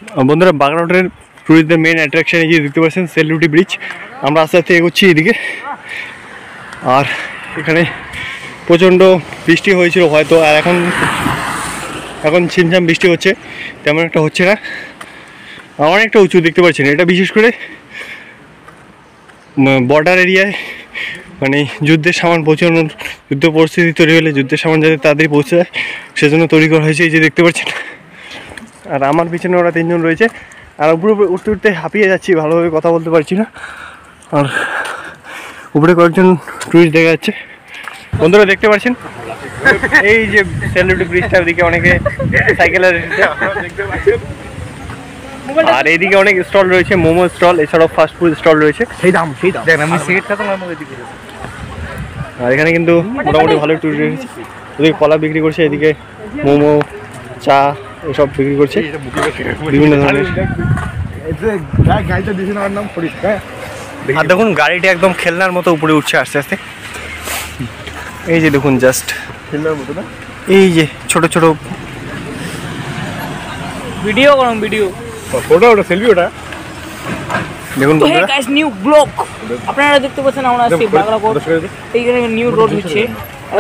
বন্ধুরা, বাগড়াটের ট্যুরিস্টদের main attraction এই যে দেখতে পাচ্ছেন সেলিব্রিটি ব্রিজ। আমরা আস্তে আস্তে এগোচ্ছি এদিকে। আর এখানে প্রচণ্ড বৃষ্টি হয়েছিল হয়তো, আর এখন ছিমছাম বৃষ্টি হচ্ছে, তেমন একটা হচ্ছে না। অনেকটা উঁচু দেখতে পাচ্ছেন। এটা বিশেষ করে বর্ডার এরিয়ায়, মানে যুদ্ধের সামান পৌঁছানোর, যুদ্ধ পরিস্থিতি তৈরি হলে যুদ্ধের সামান যাতে তাড়াতাড়ি পৌঁছে যায় সেজন্য তৈরি করা হয়েছে। এই যে দেখতে পাচ্ছেন। আর আমার পিছনে ওরা 3 জন রয়েছে। আর উপরে উঠতে উঠতে হাঁপিয়ে যাচ্ছি, ভালোভাবে কথা বলতে পারছি না। আর উপরে কয়েকজন টুরিস্ট দেখা যাচ্ছে। বন্ধুরা দেখতে পাচ্ছেন এই যে সেলিব্রিটি ব্রিজটার দিকে অনেকে সাইকেলের, আর এইদিকে অনেক স্টল রয়েছে, মোমো স্টল, এছাড়াও ফাস্টফুড স্টল রয়েছে। সেই দাম দেখ আমি সিগারেট খেতাম। আর এখানে কিন্তু মোটামুটি ভালো টুরিস্ট রয়েছে। ওদিকে কলা বিক্রি করছে, এদিকে মোমো, চা এসব বিক্রি করছে বিভিন্ন ধরনের। আর দেখুন গাড়িটা একদম খেলনার মতো উপরে উঠছে আস্তে আস্তে। এই যে দেখুন, জাস্ট খেলনার মতো না, এই যে ছোট ছোট ভিডিও করুন, ভিডিও ফটো, ওটা সেলফি, ওটা দেখুন বন্ধুরা। গাইস, নিউ ব্লগ আপনারা দেখতে পাচ্ছেন। আমরা আছি বাগড়াকোট, এইখানে নিউ রোড হচ্ছে।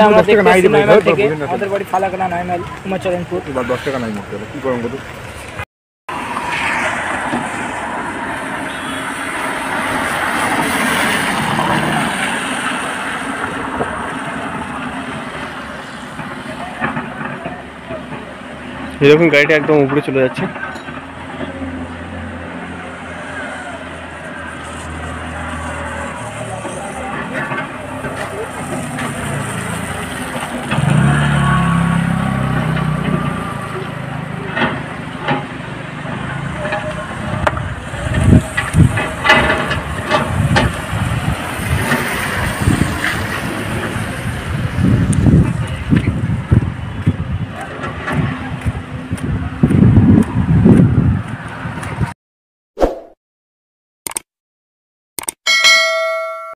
আমরা দেখতে পাচ্ছি নয়মাইল থেকে, আমাদের বাড়ি ফালাকানা, নয়মাইল, উমাচরণপুর। 10 টাকা নাই মুখ কি করব কত। এরকম গাড়িটা একদম উপরে চলে যাচ্ছে।